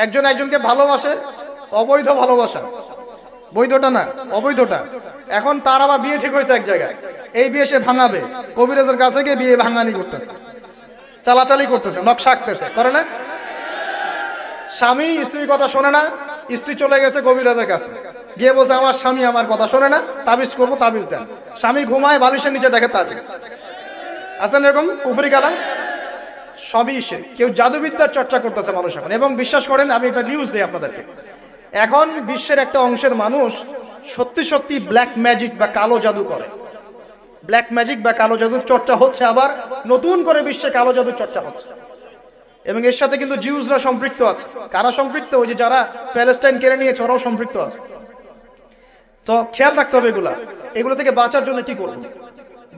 একজন একজনকে ভালোবাসে, অবৈধ ভালোবাসা, বৈধটা না, অবৈধটা। এখন তার আবার বিয়ে ঠিক হয়েছে এক জায়গায়, এই বিয়ে সে ভাঙাবে, কবিরাজের কাছে গিয়ে বিয়ে ভাঙানি করতেছে, চালাচালি করতেছে, নকশা আঁকতেছে, করে না? স্বামী স্ত্রীর কথা শোনে না, স্ত্রী চলে গেছে কবিরাজের কাছে, গিয়ে বলছে আমার স্বামী আমার কথা শোনে না, তাবিজ করবো, তাবিজ দেন। স্বামী ঘুমায়, বালিশের নিচে দেখে তাবিজ। আছেন এরকম কুফরি কালাম? সবই সে। কেউ জাদুবিদ্যার চর্চা করতেছে মানুষ এখন, এবং বিশ্বাস করেন আমি একটা নিউজ দিই আপনাদেরকে, এখন বিশ্বের একটা অংশের মানুষ সত্যি সত্যি ব্ল্যাক ম্যাজিক বা কালো জাদু করে। ব্ল্যাক ম্যাজিক বা কালো জাদুর চর্চা হচ্ছে, আবার নতুন করে বিশ্বে কালো জাদুর চর্চা হচ্ছে, এবং এর সাথে কিন্তু জিউসরা সম্পৃক্ত আছে। কারা সম্পৃক্ত? ওই যে যারা প্যালেস্টাইন কেড়ে নিয়েছে ওরাও সম্পৃক্ত আছে। তো খেয়াল রাখতে হবে এগুলো থেকে বাঁচার জন্য কি করব?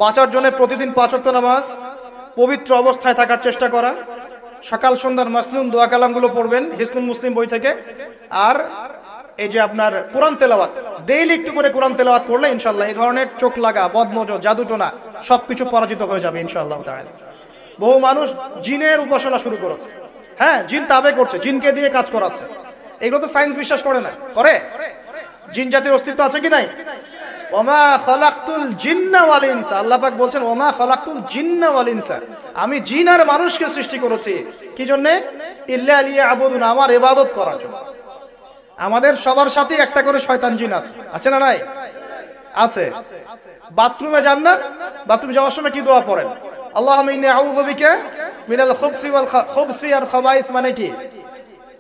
বাঁচার জন্য প্রতিদিন 5 ওয়াক্ত নামাজ, পবিত্র অবস্থায় থাকার চেষ্টা করা, সকাল সন্ধ্যার মাসনুন দোয়া কালামগুলো পড়বেন হিসনুল মুসলিম বই থেকে, আর এই যে আপনার কোরআন তেলাওয়াত, ডেইলি একটু করে কোরআন তেলাওয়াত করলে ইনশাআল্লাহ এই ধরনের চোখ লাগা, বদনজর, জাদুটোনা সবকিছু পরাজিত হয়ে যাবে ইনশাআল্লাহ তাআলা। বহু মানুষ জিনের উপাসনা শুরু করেছে, হ্যাঁ, জিন তাবে করছে, জিনকে দিয়ে কাজ করাচ্ছে। এগুলো তো সায়েন্স বিশ্বাস করে না, করে? জিন জাতির অস্তিত্ব আছে কি নাই? ওমা খালাকতুল জিন্না ওয়াল ইনসা, আল্লাহ পাক বলছেন ওমা খালাকতুল জিন্না ওয়াল ইনসা, আমি জিন আর মানুষকে সৃষ্টি করেছি কি জন্য? ইল্লা লিয়াবুদুন, আমার ইবাদত করার জন্য। আমাদের সবার সাথে একটা করে শয়তান জিন আছে, আছে না নাই? আছে। বাথরুমে যান না, বাথরুমে যাওয়ার সময় কি দোয়া পড়েন? আল্লাহুম্মা ইন্নী আউযু বিকা মিনাল খুবসি আর খাবাইস, মানে কি?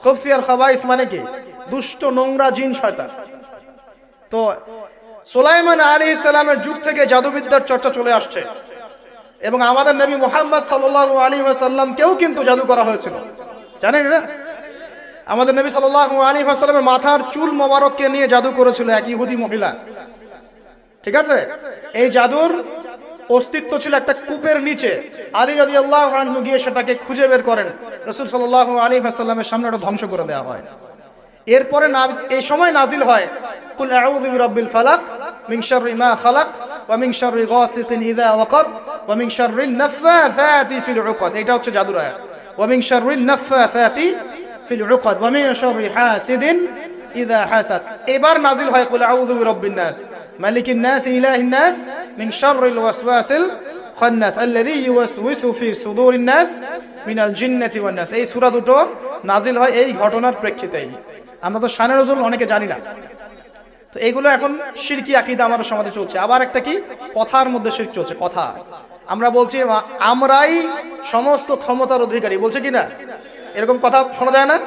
খুবসি আর খাবাইস মানে কি? দুষ্ট, নোংরা জিন, শয়তান। তো সুলাইমান আলাইহিস সালামের যুগ থেকে জাদুবিদ্যার চর্চা চলে আসছে, এবং আমাদের নবী মুহাম্মদ সাল্লাল্লাহু আলাইহি ওয়াসাল্লামকেও কিন্তু জাদু করা হয়েছিল, জানেন না? আমাদের নবী সাল্লাল্লাহু আলাইহি ওয়াসাল্লামের মাথার চুল মোবারককে নিয়ে জাদু করেছিল এক ইহুদি মহিলা, ঠিক আছে? এই জাদুর অস্তিত্ব ছিল একটা কূপের নিচে। আলী রাদিয়াল্লাহু আনহু গিয়ে সেটাকে খুঁজে বের করেন, রাসূল সাল্লাল্লাহু আলাইহি ওয়াসাল্লামের সামনে ওটা ধ্বংস করে দেওয়া হয়। এরপরে এই সময় নাজিল হয় কুল আউযু বিরাব্বিল ফালাক মিন শাররি মা খালাক ওয়া মিন শাররি গাসিকিন ইযা ওয়াকাব ওয়া মিন শাররিন নাফাসাতি ফিল উকাদ। এটা হচ্ছে জাদুর আয়াত। ওয়া মিন শাররিন নাফাসাতি ফিল উকাদ ওয়া মিন শাররি হাসিদিন ইযা হাসাদ। এবার নাজিল হয় কুল আউযু বিরাব্বিন নাস মালিকিন নাস ইলাহিন নাস মিন শাররিল ওয়াসওয়াসিল খান্নাস আল্লাযী ইউওয়াসওয়িসু ফি সুদুরিন নাস মিনাল জিন্নাতি ওয়ান নাস। এই সূরা দুটো নাজিল হয় এই ঘটনার প্রেক্ষিতেই। আমরা তো শানে নজুল অনেকে জানি না। তো এইগুলো এখন শিরকি আকীদা আমাদের সমাজে চলছে। আবার একটা কি, কথার মধ্যে শিরক চলছে। কথা আমরা বলছি আমরাই সমস্ত ক্ষমতার অধিকারী, বলছে কি না? এরকম কথা শোনা যায় না?